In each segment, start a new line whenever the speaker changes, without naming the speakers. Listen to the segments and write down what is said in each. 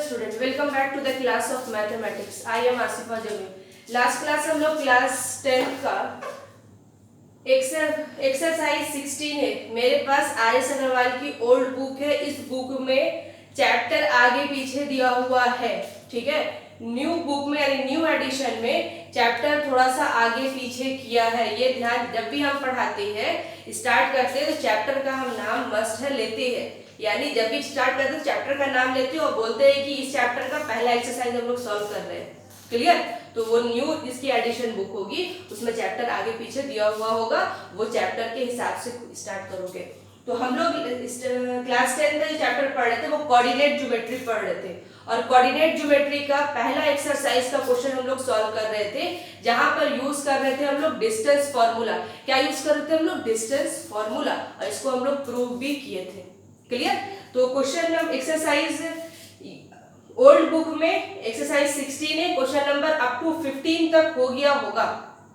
student, welcome back to the class of mathematics. I am Asifa Jamil. Last class हम लोग class 10 का exercise 16 है. मेरे पास RS Agarwal की ओल्ड बुक है. इस बुक में चैप्टर आगे पीछे दिया हुआ है. ठीक है, न्यू बुक में यानी न्यू एडिशन में चैप्टर थोड़ा सा आगे पीछे किया है. ये ध्यान, जब भी हम पढ़ाते हैं स्टार्ट करते हैं तो चैप्टर का हम नाम मस्ट है लेते हैं. यानी जब भी स्टार्ट करते हैं चैप्टर का नाम लेते हैं और बोलते हैं कि इस चैप्टर का पहला एक्सरसाइज हम लोग सॉल्व कर रहे हैं. क्लियर? तो वो न्यू इसकी एडिशन बुक होगी, उसमें चैप्टर आगे पीछे दिया हुआ होगा, वो चैप्टर के हिसाब से स्टार्ट करोगे. तो हम लोग क्लास 10 में जो चैप्टर पढ़ रहे थे वो कोऑर्डिनेट ज्योमेट्री पढ़ रहे थे. और कोऑर्डिनेट ज्योमेट्री का पहला एक्सरसाइज का क्वेश्चन हम लोग सॉल्व कर रहे थे, जहां पर यूज कर रहे थे हम लोग डिस्टेंस फॉर्मूला. क्या यूज कर रहे थे हम लोग? Distance formula. और इसको हम लोग प्रूव भी किए थे. क्लियर? तो question number exercise old book में एक्सरसाइज 16 है. क्वेश्चन नंबर अप टू 15 तक हो गया होगा.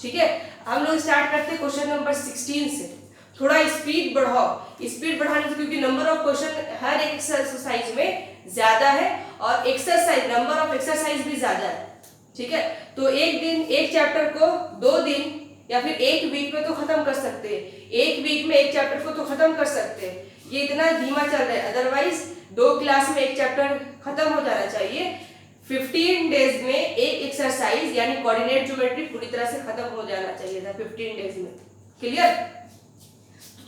ठीक है, हम लोग स्टार्ट करते हैं क्वेश्चन नंबर 16 से. थोड़ा स्पीड बढ़ाओ. स्पीड बढ़ाने से, क्योंकि नंबर ऑफ क्वेश्चन हर एक एक्सरसाइज में ज्यादा है और एक्सरसाइज नंबर ऑफ एक्सरसाइज भी ज्यादा है. ठीक है, तो एक दिन एक चैप्टर को 2 दिन या फिर एक वीक में तो खत्म कर सकते हैं. एक वीक में एक चैप्टर को तो खत्म कर सकते हैं. ये इतना धीमा चल रहा है. अदरवाइज 2 क्लास में एक चैप्टर खत्म हो जाना चाहिए. 15 डेज में एक एक्सरसाइज यानी कोऑर्डिनेट ज्योमेट्री पूरी तरह से खत्म हो जाना चाहिए था 15 डेज में. क्लियर?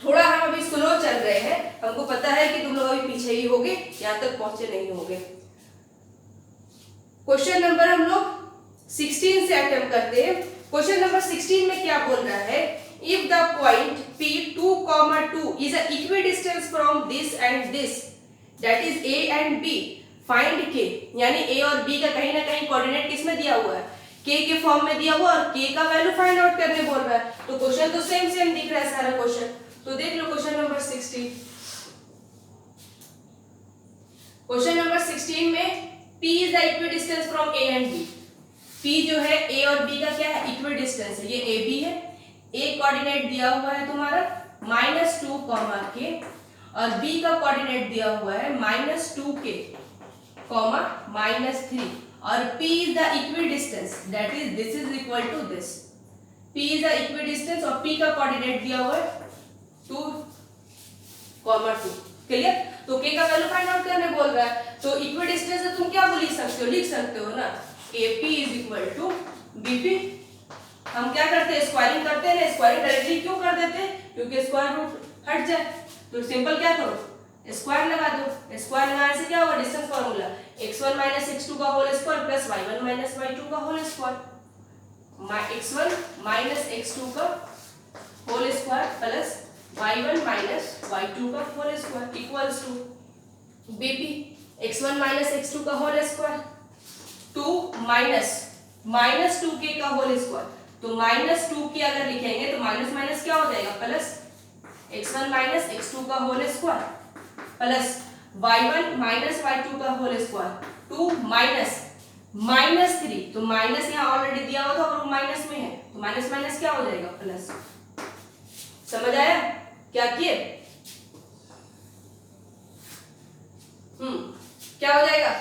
थोड़ा हम अभी स्लो चल रहे हैं. हमको पता है कि तुम लोग अभी पीछे ही होगे, यहाँ तक पहुंचे नहीं होगे. क्वेश्चन नंबर हम लोग 16 से अटेम्प्ट करते हैं. क्वेश्चन नंबर 16 में क्या बोल रहा है? If the point P2, 2 is an equidistance from this and this, that is A and B, find K. यानी A और B का कहीं ना कहीं कोऑर्डिनेट किस में दिया हुआ है? K के फॉर्म में दिया हुआ और K का वैल्यू फाइंड आउट करने बोल रहा है. तो क्वेश्चन तो सेम दिख रहा है सारा क्वेश्चन. तो देख लो क्वेश्चन नंबर 16. क्वेश्चन नंबर 16 में P is the equidistance from A and B. P जो है A और B का क्या है? इक्विडिस्टेंस है. ये AB है. A कोऑर्डिनेट दिया हुआ है तुम्हारा -2, K और B का कोऑर्डिनेट दिया हुआ है -2K, -3 और P is the equidistance, that is this is equal to this. P is the equidistance और P का कोऑर्डिनेट दिया हुआ है 2, 2. क्लियर? तो K का वैल्यू फाइंड आउट करने बोल रहा है. तो इक्विडिस्टेंस से तुम क्या लिख सकते हो ना, AP is equal to BP. हम क्या करते हैं? स्क्वायरिंग करते हैं ना. स्क्वायरिंग डायरेक्टली क्यों कर देते हैं? क्योंकि स्क्वायर रूट हट जाए. तो सिंपल क्या करो? स्क्वायर लगा दो. स्क्वायर लगाने से क्या होगा? डिस्टेंस फार्मूला x1 x2 का whole square plus y1 y2 का होल स्क्वायर, x1 x2 का whole square plus y1 y2 का whole square equals to bp x1 x2 का होल स्क्वायर 2 -2k का होल स्क्वायर. तो -2k अगर लिखेंगे तो माइनस माइनस क्या हो जाएगा? प्लस x1 x2 का whole square plus y1 y2 का होल स्क्वायर 2 -3. तो माइनस यहाँ ऑलरेडी दिया हुआ था और वो माइनस में है, तो माइनस माइनस क्या हो जाएगा? प्लस. समझ आया क्या किए? क्या हो जाएगा?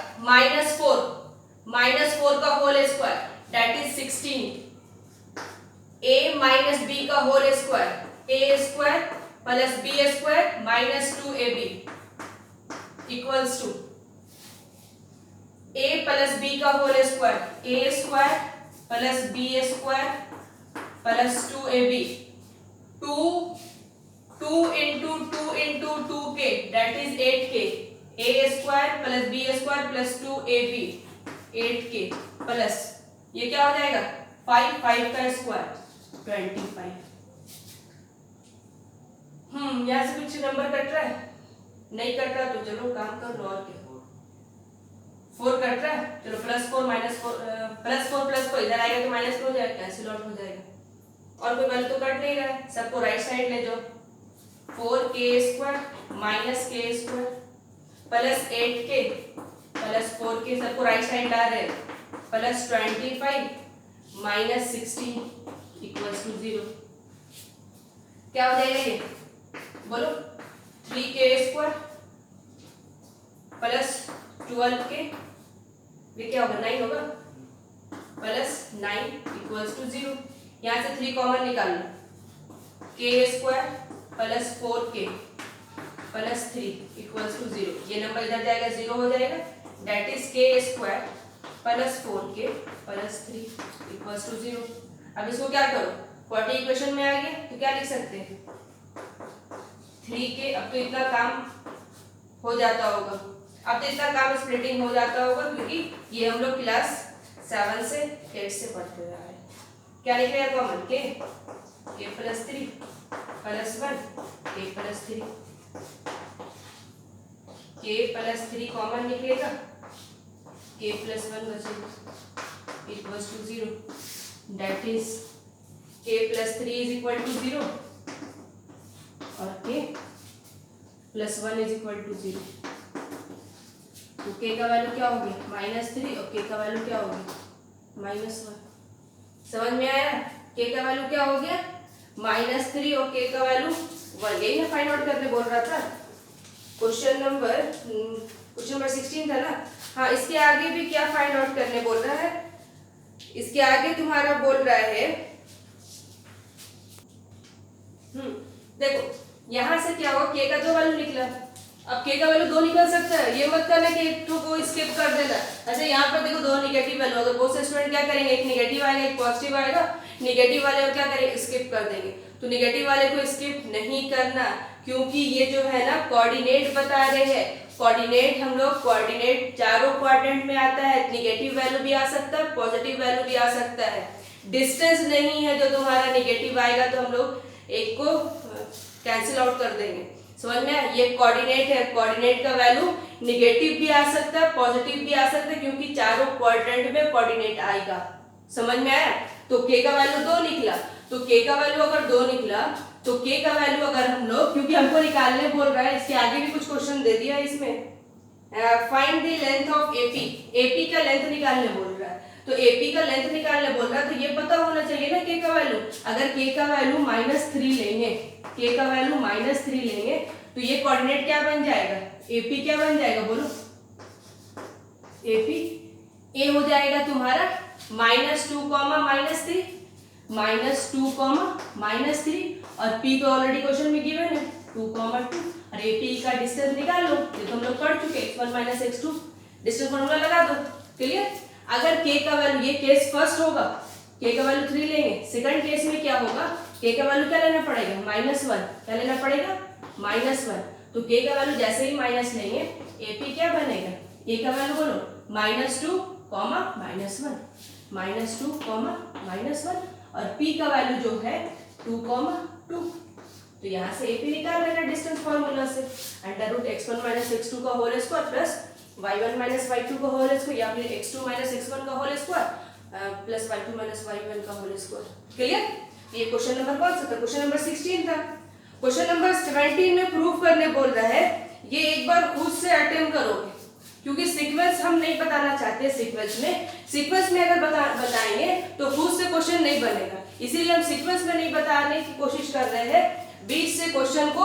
-4 का whole square that is 16. A minus B का whole square A square plus B square -2AB equals to A प्लस B का whole square A square plus B square plus 2AB 2 into 2k that is 8k. A square plus B square plus 2AB 8k plus ये क्या हो जाएगा? 5 का square 25. यहाँ से कुछ नंबर कट रहा है? नहीं कट रहा तो चलो काम कर लो. और क्या 4 कट रहा है? चलो +4 +4 इधर आएगा तो -4 हो जाएगा, कैंसिल आउट हो जाएगा. और कोई वैल्यू तो कट नहीं रहा है, सबको राइट साइड ले जाओ. 4k square -k square plus 8k plus 4k सबको राइट साइड ला रहे हैं प्लस 25 -16 इक्वल्स टू 0. क्या हो जाएगा ये? बोलो. 3k स्क्वायर प्लस 12k ये क्या होगा 9 होगा प्लस 9 इक्वल्स टू 0। यहाँ से 3 कॉमन निकाल लो, K square plus 4k plus 3 equals to 0। ये नंबर इधर जाएगा 0 हो जाएगा, that is K square plus 4k plus 3 equals to 0। अब इसको क्या करो, 40 इक्वेशन में आ गया तो क्या लिख सकते हैं 3k। अब तो इतना काम हो जाता होगा, अब तो इतना काम स्प्लिटिंग हो जाता होगा क्योंकि ये हम लोग क्लास 7 से 8 से पढ़ते हुए आ रहे हैं। क्या निकलेगा कॉमन, के प्लस 3 प्लस 1 के प्लस 3, के प्लस 3 कॉमन निकलेगा, के प्लस 1 बचेगा इक्वल्स टू 0, दैट इज के प्लस 3 इज इक्वल टू 0 और के प्लस 1 इज इक्वल टू 0। तो के का वैल्यू क्या हो गया -3 और के का वैल्यू क्या हो गया -1। समझ में आया, के का वैल्यू क्या हो गया -3 और के का वैल्यू 1। यही मैं फाइंड आउट करने बोल रहा था। क्वेश्चन नंबर 16 था ना। हाँ, इसके आगे भी क्या फाइंड आउट करने बोल रहा है, इसके आगे तुम्हारा बोल रहा है देखो यहाँ से क्या हुआ, के का 2 वैल्यू निकला। अब के का वैल्यू 2 निकल सकता है, ये मत करना कि एक को स्किप कर देना। अच्छा यहाँ पर देखो 2 निगेटिव वैल्यू, अगर बहुत से स्टूडेंट क्या करेंगे, एक निगेटिव आएगा एक पॉजिटिव आएगा, निगेटिव वाले को क्या करेंगे स्किप कर देंगे। तो निगेटिव वाले को स्किप नहीं करना, क्योंकि ये जो है ना कोऑर्डिनेट बता रहे हैं। कोऑर्डिनेट हम लोग कोऑर्डिनेट चारों क्वाड्रेंट में आता है, निगेटिव वैल्यू भी आ सकता है पॉजिटिव वैल्यू भी आ सकता है। डिस्टेंस नहीं है जो तुम्हारा निगेटिव आएगा तो हम लोग एक को कैंसिल आउट कर देंगे। समझ में, ये कोऑर्डिनेट है, कोऑर्डिनेट का वैल्यू निगेटिव भी आ सकता है पॉजिटिव भी आ सकता है, क्योंकि चारों क्वाड्रेंट में कोऑर्डिनेट आएगा। समझ में आया। तो के का वैल्यू 2 निकला, तो के का वैल्यू अगर 2 निकला तो के का वैल्यू अगर हम लोग, क्योंकि हमको निकालने बोल रहा है, इसके आगे भी कुछ क्वेश्चन दे दिया है इसमें, find the length of AP, AP का लेंथ निकालने बोल रहा है। तो एपी का लेंथ निकालने बोल रहा है तो ये पता होना चाहिए ना के का वैल्यू। अगर के का वैल्यू -3 लेंगे, के का वैल्यू -3 लेंगे तो ये कोऑर्डिनेट क्या बन जाएगा, एपी क्या बन जाएगा बोलो, एपी ए हो जाएगा तुम्हारा -2, -3 -2, -3 और p तो ऑलरेडी क्वेश्चन में गिवन है 2, 2 और एपी का डिस्टेंस निकाल लो, ये तो हम लोग पढ़ चुके x1 - x2 डिस्टेंस फार्मूला लगा दो। क्लियर। अगर k का वैल्यू, ये केस फर्स्ट होगा, k का वैल्यू 3 लेंगे, सेकंड केस में क्या होगा, k का वैल्यू क्या लेना पड़ेगा -1, क्या लेना पड़ेगा -1। तो k का वैल्यू जैसे ही माइनस लेंगे ap क्या बनेगा, a का वैल्यू बोलो -2, -1 और p का वैल्यू जो है 2, 2। तो यहाँ से ap निकाल लेना डिस्टेंस फार्मूला से, √x1 - x2 का whole square plus y1 - y2 का होल स्क्वायर या फिर x2 - x1 का whole square plus y2 - y1 का होल स्क्वायर। क्लियर। ये क्वेश्चन नंबर कौन सा था, क्वेश्चन नंबर 16 था। क्वेश्चन नंबर 17 में प्रूफ करने बोल रहा है, ये एक बार खुद से अटेम्प्ट करोगे, क्योंकि सीक्वेंस हम नहीं बताना चाहते। सीक्वेंस में अगर बताएंगे तो खुद से क्वेश्चन नहीं बनेगा, इसीलिए हम सीक्वेंस में नहीं बताने की कोशिश कर रहे हैं, बीच से क्वेश्चन को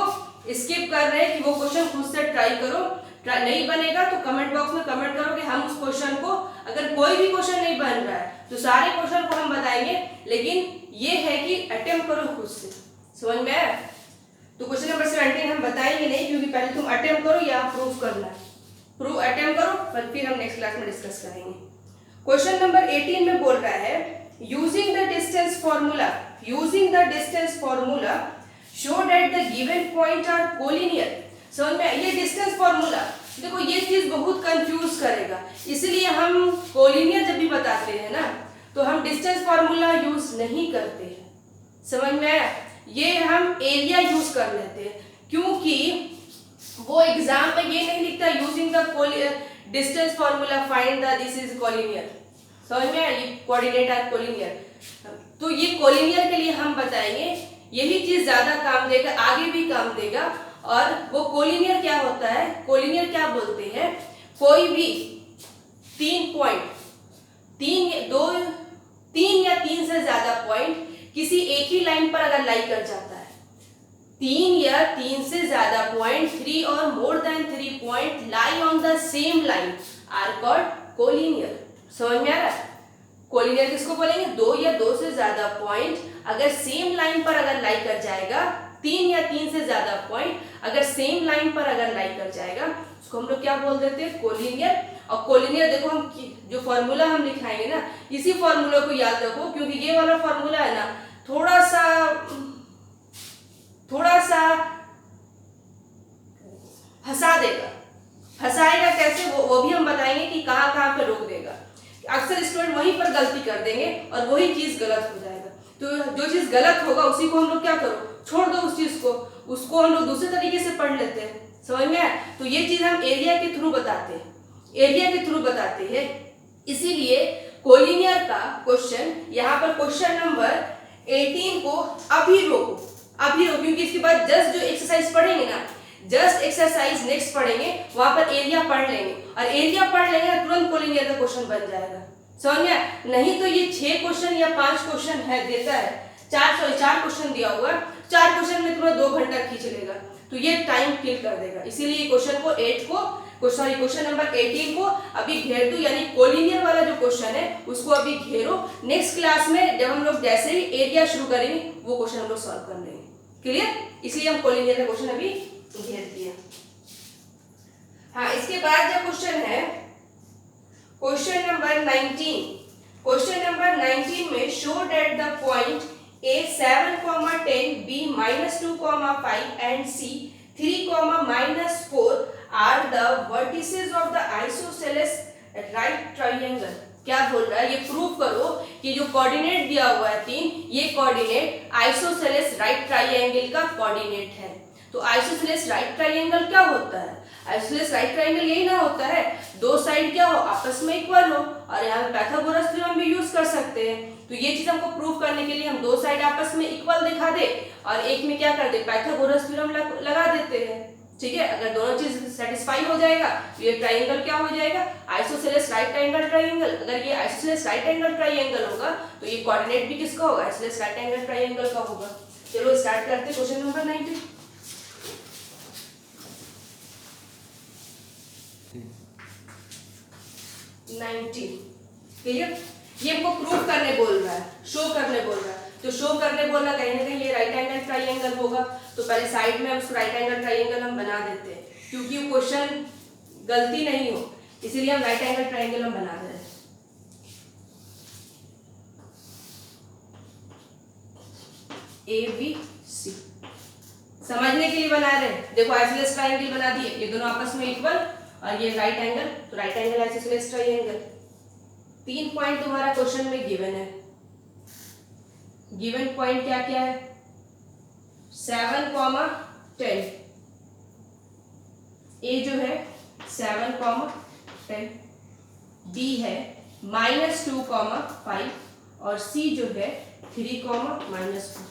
स्किप कर रहे हैं कि वो क्वेश्चन खुद से ट्राई करो। नहीं बनेगा तो कमेंट बॉक्स में कमेंट करो कि हम उस क्वेश्चन को, अगर कोई भी क्वेश्चन नहीं बन रहा है तो सारे क्वेश्चन को हम बताएंगे, लेकिन ये है कि अटेम्प्ट करो खुद से। समझ में आया। तो क्वेश्चन नंबर 17 हम बताएंगे नहीं, क्योंकि पहले तुम अटेम्प्ट करो या प्रूफ करना है, प्रूफ अटेम्प्ट करो फिर हम नेक्स्ट क्लास में डिस्कस करेंगे। क्वेश्चन नंबर 18 में बोल रहा है using the distance formula show that the given point are collinear. समझ में, ये डिस्टेंस फॉर्मूला देखो ये चीज बहुत कंफ्यूज करेगा, इसलिए हम कोलिनियर जब भी बताते हैं ना तो हम डिस्टेंस फॉर्मूला यूज नहीं करते हैं। समझ में आया। ये हम एरिया यूज कर लेते हैं, क्योंकि वो एग्जाम में ये नहीं लिखता using the distance formula find the this is collinear. समझ में आया, ये कोऑर्डिनेट आर कोलिनियर। तो ये कोलिनियर के लिए हम बताएंगे, यही चीज ज्यादा काम देगा, आगे भी काम देगा। और वो कोलिनियर क्या होता है, कोलिनियर क्या बोलते हैं, कोई भी 3 पॉइंट, 3 या 3 से ज्यादा पॉइंट किसी एक ही लाइन पर अगर लाई कर जाता है, 3 या 3 से ज्यादा पॉइंट, 3 और more than 3 point lie on the same line are called collinear. समझ में आ रहा है? कोलिनियर किसको बोलेंगे? दो या दो से ज्यादा पॉइंट अगर सेम लाइन पर अगर लाई कर जाएगा, तीन या तीन से ज्यादा पॉइंट अगर सेम लाइन पर अगर लाई कर जाएगा, उसको हम लोग क्या बोल देते हैं? कोलिनियर। और कोलिनियर देखो हम जो फॉर्मूला हम लिखाएंगे ना, इसी फॉर्मूला को याद रखो, क्योंकि ये वाला फॉर्मूला है ना थोड़ा सा फंसा देगा। फंसाएगा कैसे वो भी हम बताएंगे कि कहाँ कहाँ पे रोक देगा। अक्सर स्टूडेंट वहीं पर गलती कर देंगे और वही चीज गलत हो जाएगा। तो जो चीज गलत होगा उसी को हम लोग क्या करो, छोड़ दो उस चीज को, उसको हम लोग दूसरे तरीके से पढ़ लेते हैं। समझ में आया? तो ये चीज हम एरिया के थ्रू बताते हैं, एरिया के थ्रू बताते हैं। इसीलिए कोलिनियर का क्वेश्चन यहाँ पर क्वेश्चन नंबर 18 को अभी रोको, क्योंकि इसके बाद जस्ट जो एक्सरसाइज पढ़ेंगे ना, जस्ट एक्सरसाइज नेक्स्ट पढ़ेंगे, वहां पर एरिया पढ़ लेंगे, और एरिया पढ़ लेंगे तुरंत कोलिनियर का क्वेश्चन बन जाएगा। समझ में आया? नहीं तो ये 6 क्वेश्चन या 5 क्वेश्चन है देता है, 4 क्वेश्चन दिया हुआ, 4 क्वेश्चन में तुम्हें 2 घंटा खींच लेगा, तो ये टाइम किल कर देगा। इसीलिए क्वेश्चन क्वेश्चन नंबर 18 को अभी घेर दो, यानी कोलिनियर वाला जो क्वेश्चन है उसको अभी घेरो। नेक्स्ट क्लास में जब हम लोग जैसे ही एरिया शुरू करेंगे वो क्वेश्चन हम लोग सॉल्व कर लेंगे। क्लियर? इसलिए हम कोलिनियर का क्वेश्चन अभी घेर दिया। हाँ, इसके बाद जो क्वेश्चन है क्वेश्चन नंबर 19, क्वेश्चन नंबर 19 में show that the point A 7,10, B -2,5 and C 3,-4 are the vertices of the isosceles right triangle। क्या बोल रहा है? ये प्रूव करो कि जो कोऑर्डिनेट दिया हुआ है 3, ये कोऑर्डिनेट आइसोसेलेस राइट ट्राइंगल का कोऑर्डिनेट है। तो आइसोसेलेस राइट ट्राइंगल क्या होता है? आइसोसेलेस राइट ट्राइंगल यही ना होता है, दो साइड क्या हो, आपस में इक्वल हो, और यहाँ पे पाइथागोरस थ्योरम भी यूज कर सकते हैं। तो ये चीज हमको प्रूव करने के लिए हम दो साइड आपस में इक्वल दिखा दे और एक में क्या कर दे, पाइथागोरस थ्योरम लगा देते हैं। ठीक है? अगर दोनों चीज सेटिस्फाई हो जाएगा तो ये ट्राइंगल क्या हो जाएगा? Isosceles right angle triangle. अगर ये आइसोसेलेस राइट एंगल ट्राइंगल होगा तो ये कोऑर्डिनेट भी किसका होगा? आइसोसेलेस राइट एंगल ट्राइंगल का होगा। चलो स्टार्ट करते हैं क्वेश्चन नंबर 19। क्लियर? ये हमको प्रूव करने बोल रहा है, शो करने बोल रहा है। तो शो करने बोल रहा है कहीं ना कहीं ये राइट एंगल ट्राइंगल होगा, तो पहले साइड में हम उसको राइट एंगल ट्राइंगल हम बना देते हैं, क्योंकि क्वेश्चन गलती नहीं हो, इसीलिए हम राइट एंगल ट्राइंगल हम बना रहे हैं। ABC समझने के लिए बना रहे हैं। देखो आइसोसेलेस ट्राइंगल बना दिए, ये दोनों आपस में इक्वल, और ये राइट एंगल, तो right angle isosceles triangle. 3 point तुम्हारा क्वेश्चन में गिवन है। गिवन पॉइंट क्या क्या है? 7,10, ए जो है 7,10, बी है -2,5 और सी जो है 3,-4।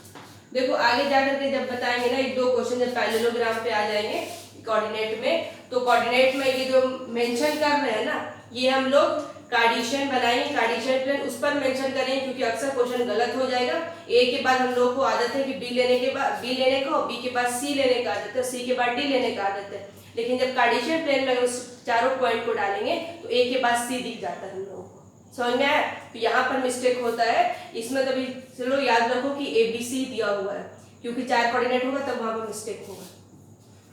देखो आगे जाकर के जब बताएंगे ना, एक दो क्वेश्चन जब पैरेललोग्राम पे आ जाएंगे कोऑर्डिनेट में, तो कोऑर्डिनेट में ये जो मेंशन कर रहे हैं ना, ये हम लोग कार्टेशियन बनाएंगे, कार्टेशियन प्लेन उस पर मेंशन करेंगे, क्योंकि अक्सर क्वेश्चन गलत हो जाएगा। ए के बाद हम लोग को आदत है कि बी लेने के बाद बी लेने का, बी के बाद सी लेने का आदत है, सी के बाद डी लेने का आदत है। लेकिन जब कार्टेशियन प्लेन में उस चारों पॉइंट को डालेंगे तो ए के बाद सी दिख जाता है हम लोगों को। समझ में आया? तो यहाँ पर मिस्टेक होता है इसमें। तभी चलो याद रखो कि ABC दिया हुआ है, क्योंकि 4 कोऑर्डिनेट होगा तब वहां पर मिस्टेक होगा।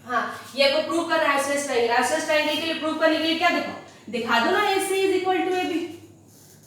हाँ, ये को प्रूव करना है आइसोसेलेस ट्रायंगल। आइसोसेलेस ट्रायंगल के लिए प्रूव करने के लिए क्या दिखा दो ना, AC is equal to AB।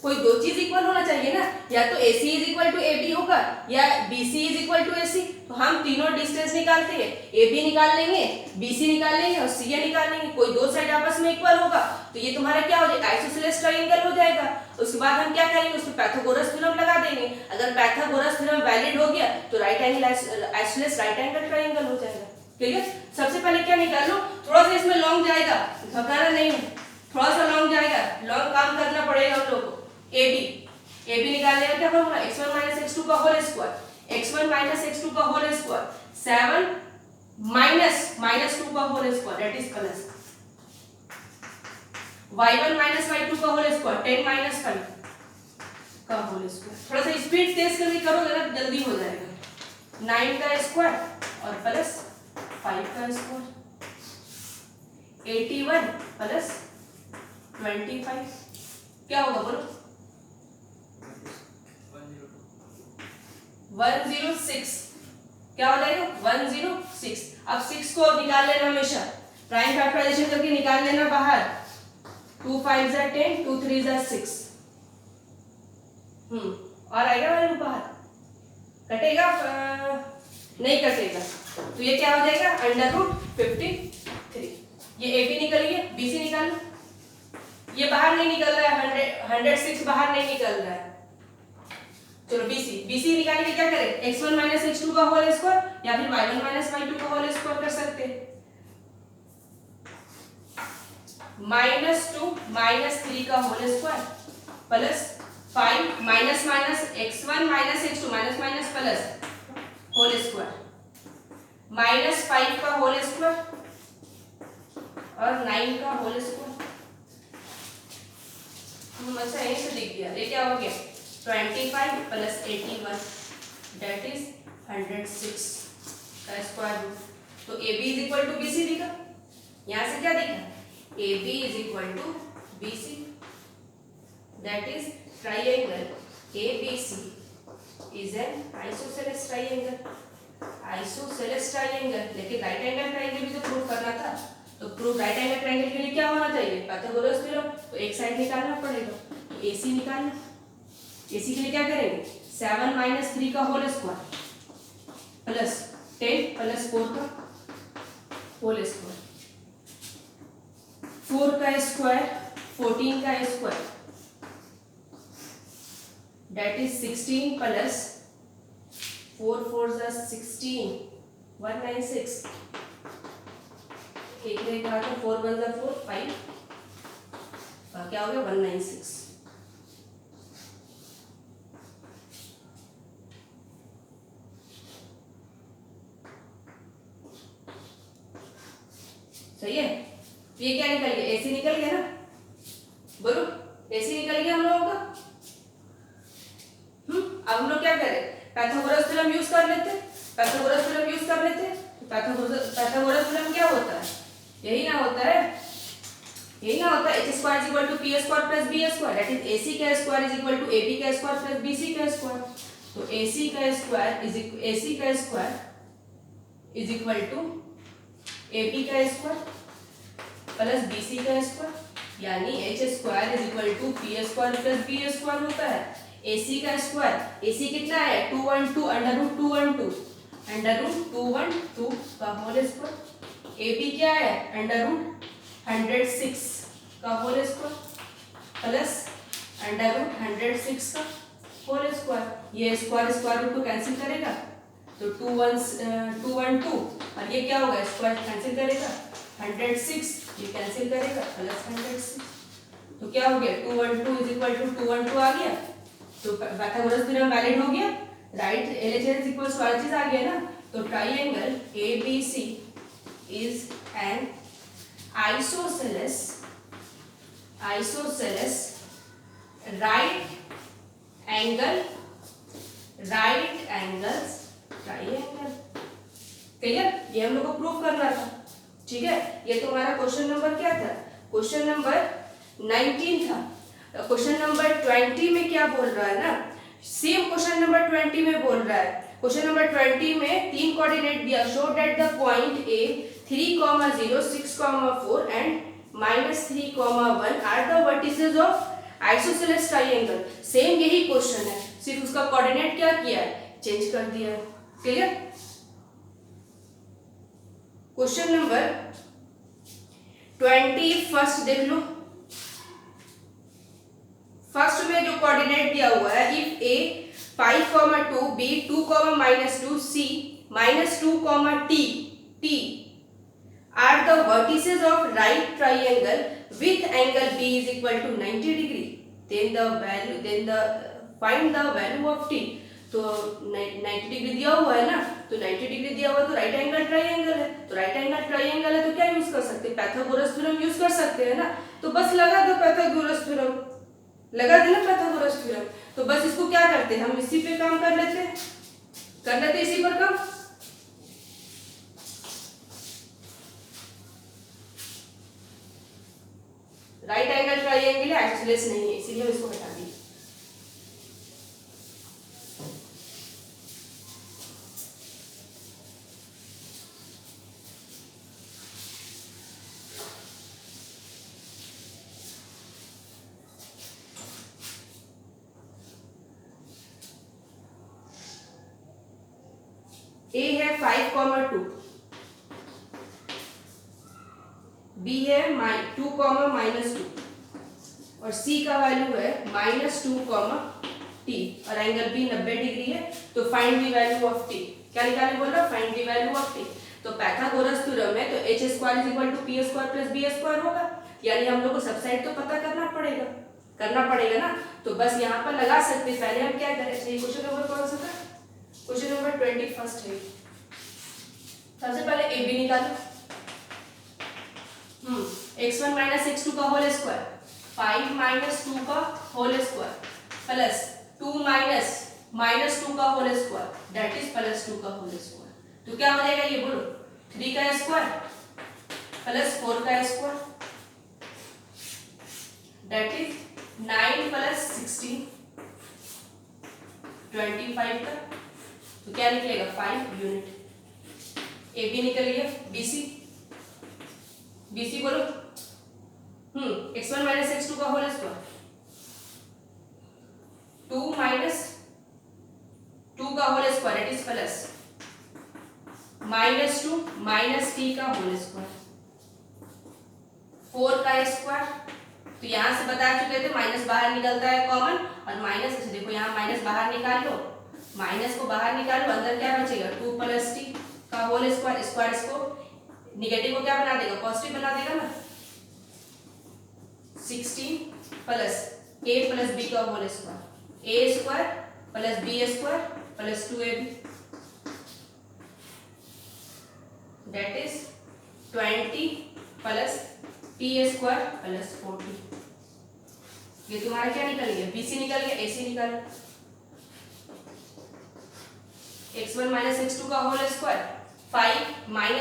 कोई दो चीज इक्वल होना चाहिए ना, या तो AC is equal to AB होगा या BC is equal to AC। तो हम तीनों डिस्टेंस निकालते हैं, AB निकाल लेंगे, BC निकाल लेंगे और CA निकाल लेंगे। कोई दो साइड आपस में इक्वल होगा तो ये तुम्हारा क्या हो जाएगा? आइसोसेलेस ट्रायंगल हो जाएगा। उसके बाद हम क्या करेंगे? उसमें पाइथागोरस थ्योरम लगा देंगे। अगर पाइथागोरस थ्योरम वैलिड हो गया तो right angle isosceles right angle triangle हो जाएगा। क्लियर? सबसे पहले क्या निकाल लो, थोड़ा सा इसमें लॉन्ग जाएगा, घबराना नहीं है, थोड़ा सा लॉन्ग जाएगा, लॉन्ग काम करना पड़ेगा हम लोग को। AB निकालने का क्या फॉर्मूला? x1 - x2 का होल स्क्वायर, x1 - x2 का होल स्क्वायर 7 -2 का whole square that is plus y1 - y2 का होल स्क्वायर 10 - 5 का होल स्क्वायर। थोड़ा सा स्पीड तेज करके करोगे ना जल्दी हो जाएगा। 9 का स्क्वायर और प्लस 5 का स्क्वायर 81 प्लस 25 क्या होगा बोलो? 106 क्या हो जाएगा? 106। अब 6 को निकाल लेना हमेशा, प्राइम फैक्टराइजेशन करके निकाल लेना बाहर। 2 5 जा 10, 2 3 जा 6। और आएगा वैल्यू बाहर, कटेगा? नहीं कटेगा। तो ये क्या हो जाएगा? √53। ये ए बी निकल गया, बी सी निकाल लो। ये बाहर नहीं निकल रहा है, 106 बाहर नहीं निकल रहा है। चलो बीसी निकालने के क्या करें? x1 माइनस x2 का होल स्क्वायर या फिर y1 माइनस y2 का होल स्क्वायर कर सकते हैं। -2 -3 का whole square plus 5 minus x1 minus x2 minus minus plus whole square -5 का होल स्क्वायर और 9 का होल स्क्वायर। अच्छा यहीं से दिख गया। ये क्या हो गया? 25 प्लस 81 दैट इज 106 का स्क्वायर रूट। तो A B is equal to B C दिखा। यहाँ से क्या दिखा? A B is equal to B C that is triangle A B C is an isosceles triangle. Isosceles triangle, लेकिन right angle triangle भी तो prove करना था। तो प्रूव राइट एंगल ट्राइंगल के लिए क्या होना चाहिए? Pythagoras theorem. तो एक साइड निकालना पड़ेगा, तो AC निकालना। AC के लिए क्या करेंगे? 7 माइनस 3 का होल स्क्वायर प्लस 10 प्लस 4 का होल स्क्वायर। 4 का स्क्वायर 14 का स्क्वायर दैट इज 16 प्लस 4 4 जा 16 196। एक ने कहा था 4 1 जा 4 5 क्या हो गया? 196। सही है। तो ये क्या निकल गया? AC निकल गया ना, बोलो AC निकल गया हम लोगों का। अब हम लोग क्या करें? पाइथागोरस थ्योरम यूज कर लेते। पाइथागोरस थ्योरम यूज कर लेते। पाइथागोरस थ्योरम क्या होता है? यही ना होता है, यही ना होता है। h square is equal to p square plus b square that is ac का square is equal to ab का स्क्वायर प्लस bc का स्क्वायर। तो ac का square is equal to ab का स्क्वायर प्लस bc का square, यानी h square is equal to p square plus b square होता है। ac का स्क्वायर, ac कितना है? 212 √212 का होल स्क्वायर। ab क्या है? √106 का होल स्क्वायर प्लस √106 का होल स्क्वायर। ये स्क्वायर स्क्वायर रूट को कैंसिल करेगा तो 212 और ये क्या होगा? स्क्वायर कैंसिल करेगा 106, ये कैंसिल करेगा प्लस 106। तो क्या हो गया? 212 इज इक्वल टू 212 आ गया। तो पाइथागोरस थ्योरम वैलिड हो गया। Right LHS equals to RHS आ गया ना। तो triangle ABC is an isosceles right angles triangle। Clear? ये हम लोग को प्रूव करना था। ठीक है, ये तुम्हारा क्वेश्चन नंबर क्या था? क्वेश्चन नंबर 19 था। क्वेश्चन नंबर 20 में क्या बोल रहा है ना, सेम क्वेश्चन नंबर 20 में बोल रहा है। क्वेश्चन नंबर 20 में 3 कोऑर्डिनेट दिया। Show that the point A 3, 0, 6, 4 and -3, 1 are the vertices of isosceles triangle. Same यही क्वेश्चन है, सिर्फ उसका कोऑर्डिनेट क्या किया है? चेंज कर दिया है। क्लियर? क्वेश्चन नंबर 21 देख लो। फर्स्ट में जो कोऑर्डिनेट दिया हुआ है, if A 5, 2, B 2, -2, C -2, T are the vertices of right triangle with angle B is equal to 90 degree, then find the value of T। तो 90 डिग्री दिया हुआ है ना, तो 90 डिग्री दिया हुआ तो राइट एंगल ट्राइंगल है। तो राइट एंगल ट्राइंगल है तो क्या यूज कर सकते हैं? पाइथागोरस थ्योरम यूज कर सकते हैं ना। तो बस लगा दो पाइथागोरस थ्योरम, लगा देना पाइथागोरस थ्योरम। तो बस इसको क्या करते हैं हम? इसी पे काम कर लेते हैं, इसी पर काम। राइट एंगल ट्रायंगल है, आइसोसेलेस नहीं है, इसीलिए हम इसको हटा दिए। ए है 5,2, बी है 2, -2 और सी का वैल्यू है -2, t और एंगल बी 90 डिग्री है। तो find the value of t, क्या निकालने बोल रहा है? Find the value of t। तो पाइथागोरस थ्योरम है तो h² = p² + b² होगा, यानी हम लोग को सब साइड तो पता करना पड़ेगा ना। तो बस यहाँ पर लगा सकते हैं। पहले हम क्या करें, क्वेश्चन नंबर कौन सा था? क्वेश्चन नंबर 21 है। सबसे पहले ए बी निकालो। x1 - x2 का होल स्क्वायर, 5 - 2 का होल स्क्वायर प्लस 2 -2 का होल स्क्वायर, दैट इज +2 का होल स्क्वायर। तो क्या हो जाएगा ये बोलो? 3 का स्क्वायर प्लस 4 का स्क्वायर, दैट इज 9 + 16, 25 का। तो क्या निकलेगा? 5 यूनिट। ए बी निकल गया। बीसी बोलो। x1 - x2 का होल स्क्वायर, 2 - 2 का whole square, it is plus -2 - t का होल स्क्वायर, 4 का स्क्वायर। तो यहां से बता चुके थे माइनस बाहर निकलता है कॉमन, और माइनस से देखो यहाँ माइनस बाहर निकाल लो, माइनस को बाहर निकाल लो, अंदर क्या बचेगा? 2 + t का होल स्क्वायर। स्क्वायर इसको निगेटिव को क्या बना देगा? पॉजिटिव बना देगा ना। 16 प्लस a + b का whole square, a² + b² + 2ab, that is 20 plus t² + 40। ये तुम्हारा क्या निकल गया? bc निकल गया। ac निकालो। x1 - x2 का whole square, 5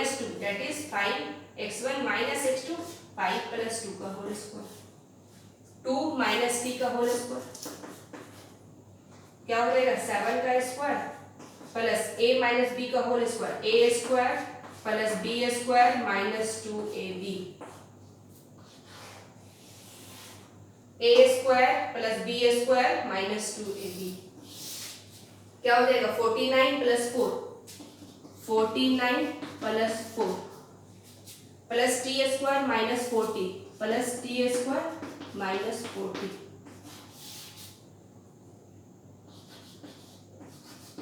- 2 that is 5x1 - x2, 5 + 2 का होल स्क्वायर, 2 - t का होल स्क्वायर, क्या हो जाएगा? 7 का स्क्वायर प्लस a - b का whole square, a² + b² - 2ab, a² + b² - 2ab, क्या हो जाएगा? 49 + 4, 49 + 4 plus t² - 40 plus t² - 40,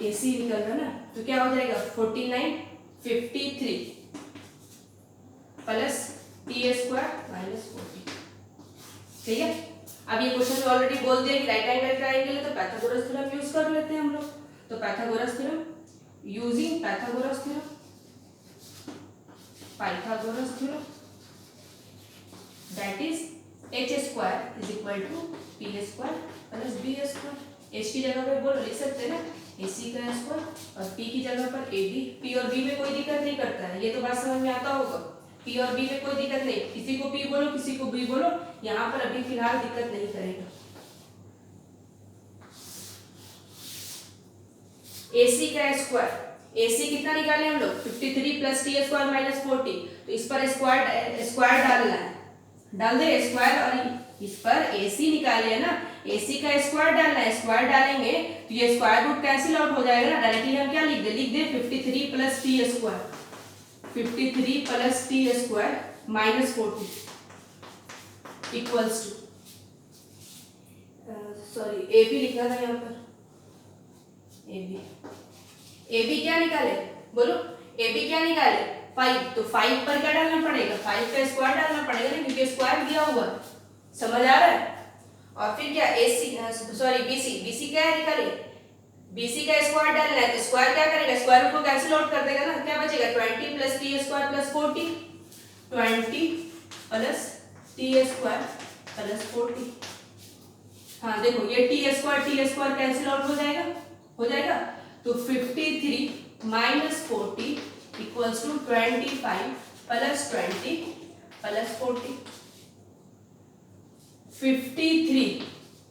AC निकल रहा ना। तो क्या हो जाएगा? 49 53 प्लस t² - 40। ठीक है। अब ये क्वेश्चन में ऑलरेडी बोल दिया कि राइट एंगल ट्रायंगल है तो पाइथागोरस थ्योरम यूज कर लेते हैं हम लोग। तो Pythagoras theorem, using Pythagoras theorem, that is h² = p² + b²। h की जगह पे बोलो, लिख सकते हैं ना ac का स्क्वायर, और p की जगह पर ab। p और b में कोई दिक्कत नहीं करता है, ये तो बात समझ में आता होगा। p और b में कोई दिक्कत नहीं, किसी को p बोलो किसी को b बोलो, यहाँ पर अभी फिलहाल दिक्कत नहीं करेगा। AC का स्क्वायर, AC कितना निकाले हम लोग? 53 + t² - 40। तो इस पर स्क्वायर डालना है, डाल दे स्क्वायर, और इस पर AC निकाले है ना, AC का स्क्वायर डालना है। स्क्वायर डालेंगे तो ये स्क्वायर रूट कैंसिल आउट हो जाएगा ना। डायरेक्टली हम क्या लिख दे 53 + t², 53 + t² - 40 equals to, sorry AB लिखना था यहाँ पर, AB क्या निकाले बोलो? AB क्या निकाले? 5। तो 5 पर क्या डालना पड़ेगा? 5 का स्क्वायर डालना पड़ेगा ना, क्योंकि स्क्वायर दिया हुआ, समझ आ रहा है। और फिर क्या BC क्या है निकाले? BC का स्क्वायर डालना है तो स्क्वायर क्या करेगा? स्क्वायर रूट को कैंसिल आउट कर देगा ना। क्या बचेगा? 20 + t² + 40, 20 + t² + 40। हाँ देखो ये t² कैंसिल आउट हो जाएगा। तो 53 - 40 = 25 + 20 + 40। 53,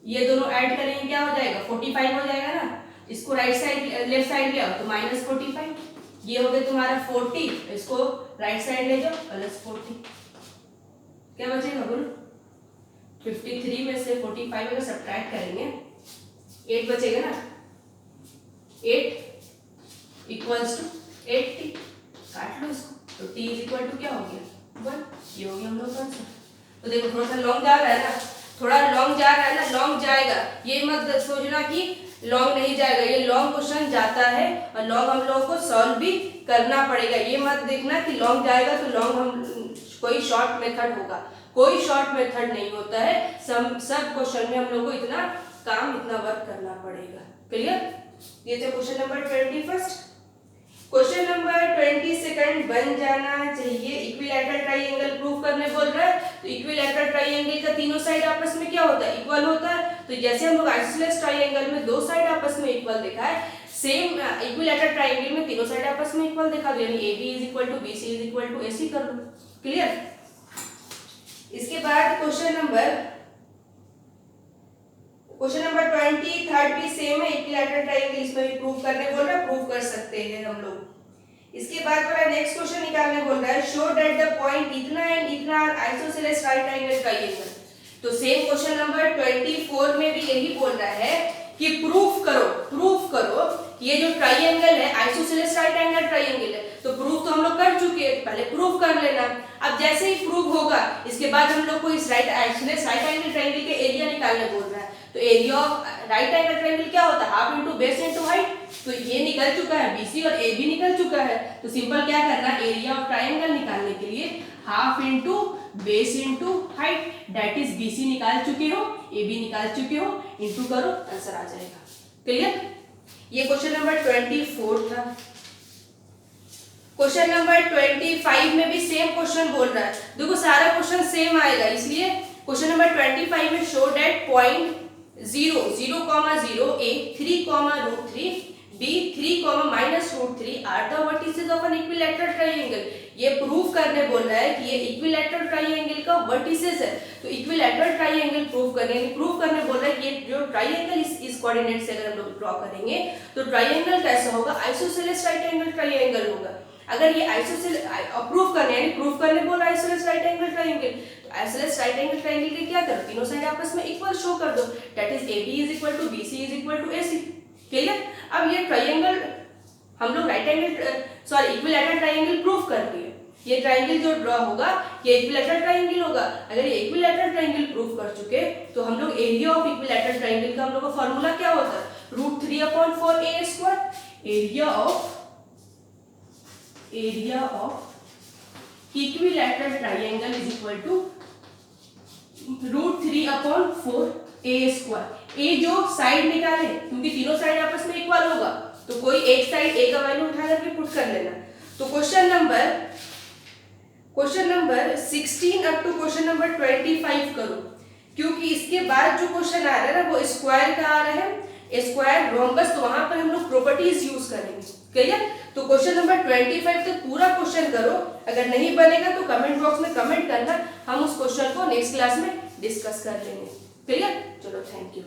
ये दोनों ऐड करेंगे क्या हो जाएगा 45 हो जाएगा ना। इसको राइट साइड लेफ्ट साइड ले आओ तो -45, ये हो गया तुम्हारा 40, इसको राइट साइड ले जाओ +40, क्या बचेगा बोलो 53 में से 45 अगर सब्ट्रैक्ट करेंगे 8 बचेगा ना, 8 इक्वल्स टू 80, काट लो इसको तो t इक्वल टू क्या हो गया 1, ये हो गया हम लोग का आंसर। तो देखो थोड़ा सा लॉन्ग जा रहा है ना, थोड़ा लॉन्ग जा रहा है ना, लॉन्ग जाएगा, ये मत सोचना कि लॉन्ग नहीं जाएगा, ये लॉन्ग क्वेश्चन जाता है और लॉन्ग हम लोगों को सॉल्व भी करना पड़ेगा। ये मत देखना कि लॉन्ग जाएगा तो लॉन्ग हम कोई शॉर्ट मेथड होगा, कोई शॉर्ट मेथड नहीं होता है, सब क्वेश्चन में हम लोग को इतना काम इतना वर्क करना पड़ेगा। क्लियर? ये तो क्वेश्चन नंबर 21। क्वेश्चन नंबर 22 बन जाना चाहिए। इक्विलैटरल ट्राइंगल प्रूव करने बोल रहा है, तो इक्विलैटरल ट्राइंगल का तीनों साइड आपस में क्या होता है इक्वल होता है। तो जैसे हम लोग आइसोसेलेस ट्राइंगल में दो साइड आपस में इक्वल देखा है, सेम इक्विलैटरल ट्राइंगल में तीनों साइड आपस में इक्वल देखा, यानी AB = BC = AC कर लो। क्लियर? इसके बाद क्वेश्चन नंबर 23 भी सेम है, इक्विलैटरल ट्राइंगल इसमें भी प्रूव करने बोल रहा है, प्रूव कर सकते हैं हम लोग। इसके बाद वाला नेक्स्ट क्वेश्चन निकालने बोल रहा है, शो दैट द पॉइंट इतना एंड इतना are isosceles right angle triangle. तो सेम क्वेश्चन नंबर 24 में भी यही बोल रहा है कि प्रूफ करो कि ये जो ट्राइंगल है आइसोसेलेस राइट एंगल ट्राइंगल है। तो प्रूफ तो हम लोग कर चुके हैं, पहले प्रूफ कर लेना। अब जैसे ही प्रूफ होगा इसके बाद हम लोग को इस आइसोसेलेस राइट एंगल ट्राइंगल के एरिया निकालने बोल रहा है। तो area of right angle triangle क्या होता है half into base into height. तो ये निकल चुका है, BC और AB निकल चुका है, तो सिंपल क्या करना है एरिया ऑफ ट्राइंगल निकालने के लिए half into base into height, that is BC निकाल चुके हो, AB निकाल चुके हो, इंटू करो आंसर आ जाएगा। क्लियर? ये क्वेश्चन नंबर 24 था। क्वेश्चन नंबर 25 में भी सेम क्वेश्चन बोल रहा है, देखो सारा क्वेश्चन सेम आएगा, इसलिए क्वेश्चन नंबर 25 में show that point 0 0,0 A 3,√3 B 3,-√3 are the vertices of an equilateral triangle. ये प्रूव करने बोल रहा है कि ये इक्विलैटरल ट्राइंगल का वर्टिसेस है। तो इक्विलैटरल ट्राइंगल प्रूव करने बोल रहा है कि ये जो ट्राइंगल इस कोऑर्डिनेट से अगर हम लोग ड्रॉ करेंगे तो ट्राइंगल कैसा होगा आइसोसेलेस राइट एंगल ट्राइंगल होगा। अगर ये आइसोसेलेस प्रूव करने बोल रहा है आइसोसेलेस राइट एंगल ट्राइंगल, तो आइसोसेलेस राइट एंगल ट्राइंगल के क्या करो तीनों साइड आपस में इक्वल शो कर दो, that is AB = BC = AC। Clear? अब ये ट्राइंगल हम लोग इक्विलैटरल ट्राइंगल प्रूव कर दिए, ये ट्राइंगल जो ड्रॉ होगा ये इक्विलैटरल ट्राइंगल होगा। अगर ये इक्विलैटरल ट्राइंगल प्रूव कर चुके तो हम लोग एरिया ऑफ इक्विलैटरल ट्राइंगल का हम लोग का फार्मूला क्या होता है √3/4A²। Area of equilateral triangle is equal to √3/4A²। A जो साइड निकाले क्योंकि तीनों साइड आपस में इक्वल होगा तो कोई एक साइड ए का वैल्यू उठा करके पुट कर लेना। तो question number 16 up to question number 25 करो, क्योंकि इसके बाद जो क्वेश्चन आ रहा है ना वो स्क्वायर का आ रहा है, स्क्वायर रोम्बस, तो वहां पर हम लोग प्रॉपर्टीज यूज करेंगे। क्लियर? तो क्वेश्चन नंबर 25 तक पूरा क्वेश्चन करो, अगर नहीं बनेगा तो कमेंट बॉक्स में कमेंट करना, हम उस क्वेश्चन को नेक्स्ट क्लास में डिस्कस कर लेंगे। क्लियर? चलो थैंक यू।